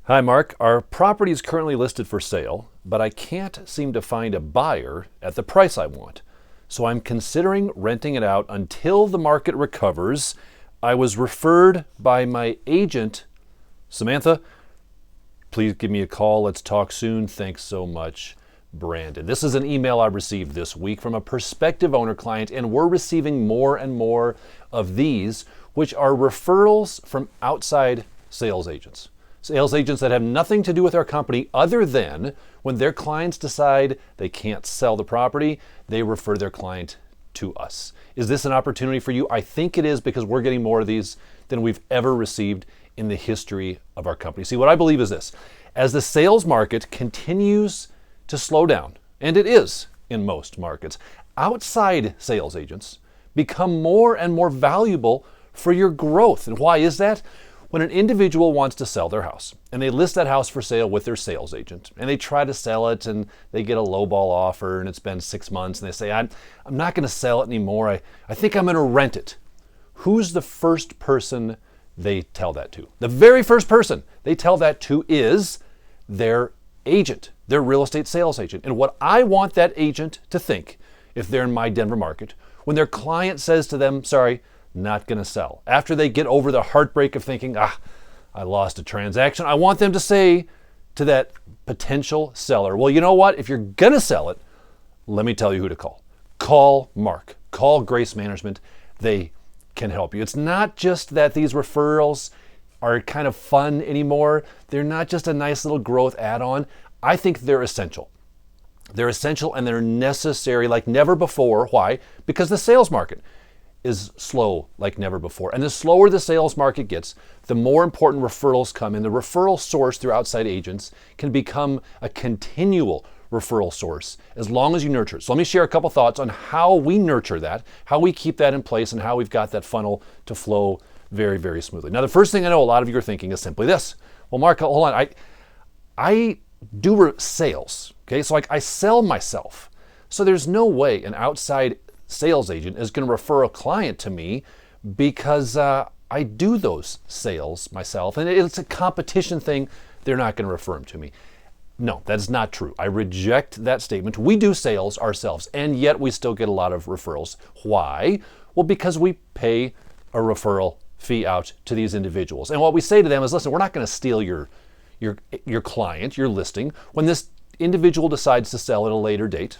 Hi, Mark. Our property is currently listed for sale, but I can't seem to find a buyer at the price I want. So I'm considering renting it out until the market recovers. I was referred by my agent, Samantha. Please give me a call. Let's talk soon. Thanks so much, Brandon. This is an email I received this week from a prospective owner client, and we're receiving more and more of these, which are referrals from outside sales agents. Sales agents that have nothing to do with our company other than when their clients decide they can't sell the property, they refer their client to us. Is this an opportunity for you? I think it is, because we're getting more of these than we've ever received in the history of our company. See, what I believe is this: as the sales market continues to slow down, and it is in most markets, outside sales agents become more and more valuable for your growth. And why is that? When an individual wants to sell their house and they list that house for sale with their sales agent and they try to sell it and they get a lowball offer and it's been 6 months and they say, I'm not going to sell it anymore. I think I'm going to rent it. Who's the first person they tell that to? The very first person they tell that to is their agent, their real estate sales agent. And what I want that agent to think, if they're in my Denver market, when their client says to them, sorry, not going to sell, after they get over the heartbreak of thinking, I lost a transaction, I want them to say to that potential seller, well, you know what? If you're going to sell it, let me tell you who to call. Call Marc. Call Grace Management. They can help you. It's not just that these referrals are kind of fun anymore. They're not just a nice little growth add-on. I think they're essential. They're essential and they're necessary like never before. Why? Because the sales market is slow like never before. And the slower the sales market gets, the more important referrals come in. The referral source through outside agents can become a continual referral source as long as you nurture it. So let me share a couple thoughts on how we nurture that, how we keep that in place, and how we've got that funnel to flow very, very smoothly. Now, the first thing I know a lot of you are thinking is simply this. Well, Marc, hold on. I do sales, okay? So I sell myself. So there's no way an outside sales agent is going to refer a client to me because I do those sales myself, and it's a competition thing. They're not going to refer them to me. No, that is not true. I reject that statement. We do sales ourselves, and yet we still get a lot of referrals. Why? Well, because we pay a referral fee out to these individuals, and what we say to them is, listen, we're not going to steal your client, your listing. When this individual decides to sell at a later date,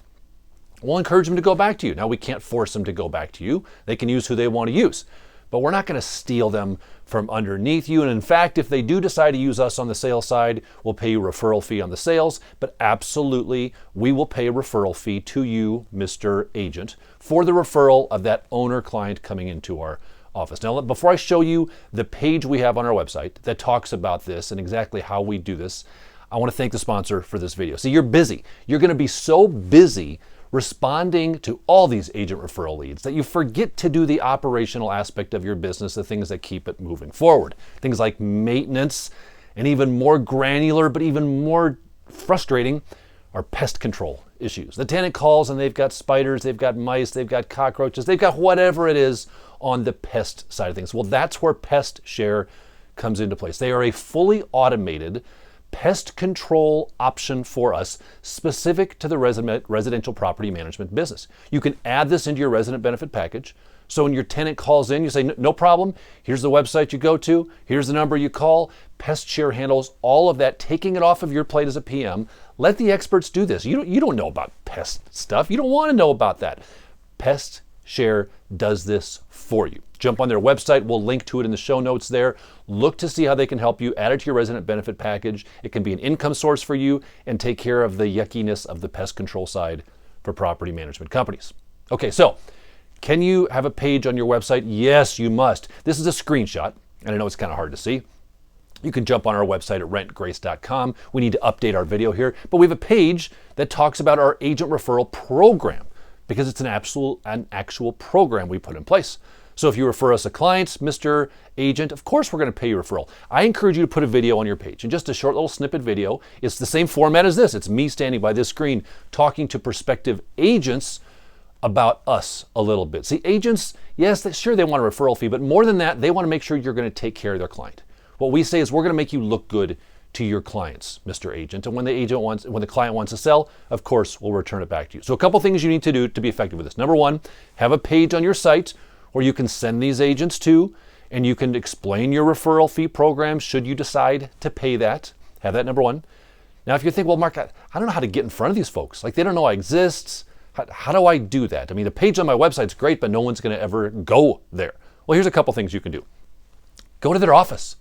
we'll encourage them to go back to you. Now, we can't force them to go back to you. They can use who they want to use. But we're not going to steal them from underneath you. And in fact, if they do decide to use us on the sales side, we'll pay you a referral fee on the sales. But absolutely, we will pay a referral fee to you, Mr. Agent, for the referral of that owner client coming into our office. Now, before I show you the page we have on our website that talks about this and exactly how we do this, I want to thank the sponsor for this video. See, you're busy. You're going to be so busy responding to all these agent referral leads that you forget to do the operational aspect of your business, the things that keep it moving forward. Things like maintenance, and even more granular, but even more frustrating, are pest control issues. The tenant calls and they've got spiders, they've got mice, they've got cockroaches, they've got whatever it is on the pest side of things. Well, that's where PestShare comes into place. They are a fully automated pest control option for us, specific to the residential property management business. You can add this into your resident benefit package. So when your tenant calls in, you say, no problem, here's the website you go to, here's the number you call. PestShare handles all of that, taking it off of your plate as a PM. Let the experts do this. You don't know about pest stuff. You don't want to know about that. PestShare does this for you. Jump on their website. We'll link to it in the show notes there. Look to see how they can help you. Add it to your resident benefit package. It can be an income source for you and take care of the yuckiness of the pest control side for property management companies. Okay, so can you have a page on your website? Yes, you must. This is a screenshot, and I know it's kind of hard to see. You can jump on our website at rentgrace.com. We need to update our video here, but we have a page that talks about our agent referral program because it's an actual program we put in place. So if you refer us a client, Mr. Agent, of course we're going to pay you a referral. I encourage you to put a video on your page, and just a short little snippet video. It's the same format as this. It's me standing by this screen talking to prospective agents about us a little bit. See, agents, yes, sure, they want a referral fee, but more than that, they want to make sure you're going to take care of their client. What we say is we're going to make you look good to your clients, Mr. Agent. And when the client wants to sell, of course, we'll return it back to you. So a couple things you need to do to be effective with this. Number one, have a page on your site where you can send these agents to, and you can explain your referral fee program should you decide to pay that. Have that, number one. Now, if you think, well, Mark, I don't know how to get in front of these folks. Like, they don't know I exist. How do I do that? I mean, the page on my website's great, but no one's going to ever go there. Well, here's a couple things you can do. Go to their office.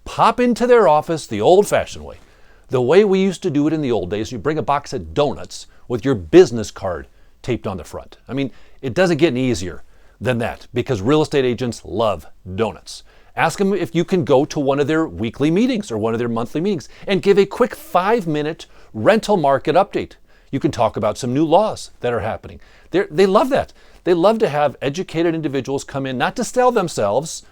Pop into their office the old-fashioned way. The way we used to do it in the old days, you bring a box of donuts with your business card taped on the front. I mean, it doesn't get any easier than that because real estate agents love donuts. Ask them if you can go to one of their weekly meetings or one of their monthly meetings and give a quick 5-minute rental market update. You can talk about some new laws that are happening. They love that. They love to have educated individuals come in, not to sell themselves,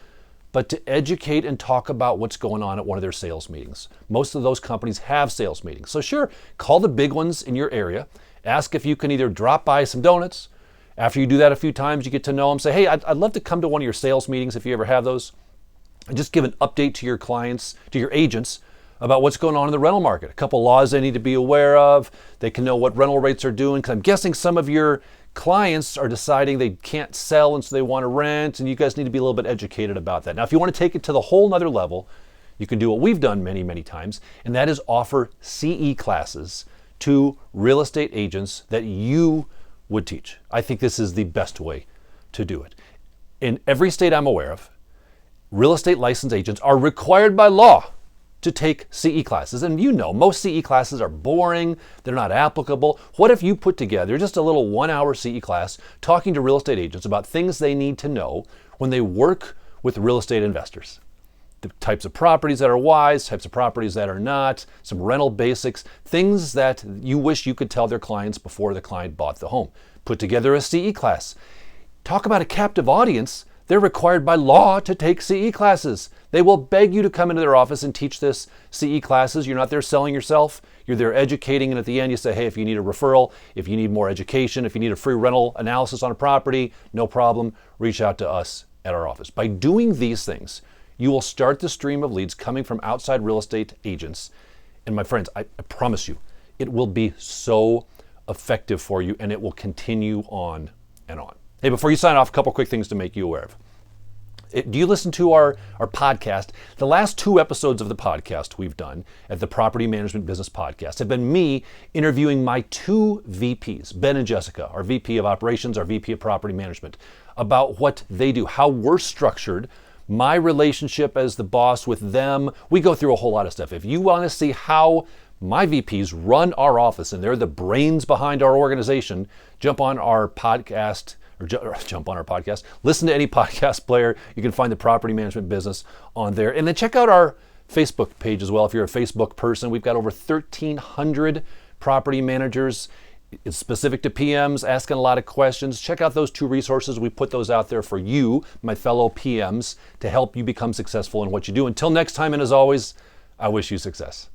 but to educate and talk about what's going on at one of their sales meetings. Most of those companies have sales meetings. So sure, call the big ones in your area. Ask if you can either drop by some donuts. After you do that a few times, you get to know them. Say, hey, I'd love to come to one of your sales meetings if you ever have those. And just give an update to your clients, to your agents, about what's going on in the rental market. A couple laws they need to be aware of. They can know what rental rates are doing, because I'm guessing some of your clients are deciding they can't sell and so they want to rent, and you guys need to be a little bit educated about that. Now, if you want to take it to the whole nother level, you can do what we've done many, many times, and that is offer CE classes to real estate agents that you would teach. I think this is the best way to do it. In every state I'm aware of, real estate licensed agents are required by law to take CE classes. And you know, most CE classes are boring, they're not applicable. What if you put together just a little 1-hour CE class talking to real estate agents about things they need to know when they work with real estate investors? The types of properties that are wise, types of properties that are not, some rental basics, things that you wish you could tell their clients before the client bought the home. Put together a CE class. Talk about a captive audience. They're required by law to take CE classes. They will beg you to come into their office and teach this CE classes. You're not there selling yourself. You're there educating, and at the end you say, hey, if you need a referral, if you need more education, if you need a free rental analysis on a property, no problem, reach out to us at our office. By doing these things, you will start the stream of leads coming from outside real estate agents. And my friends, I promise you, it will be so effective for you, and it will continue on and on. Hey, before you sign off, a couple quick things to make you aware of. Do you listen to our podcast? The last 2 episodes of the podcast we've done at the Property Management Business Podcast have been me interviewing my 2 VPs, Ben and Jessica, our VP of Operations, our VP of Property Management, about what they do, how we're structured, my relationship as the boss with them. We go through a whole lot of stuff. If you want to see how my VPs run our office and they're the brains behind our organization, jump on our podcast. Listen to any podcast player. You can find the Property Management Business on there. And then check out our Facebook page as well. If you're a Facebook person, we've got over 1,300 property managers. It's specific to PMs, asking a lot of questions. Check out those 2 resources. We put those out there for you, my fellow PMs, to help you become successful in what you do. Until next time, and as always, I wish you success.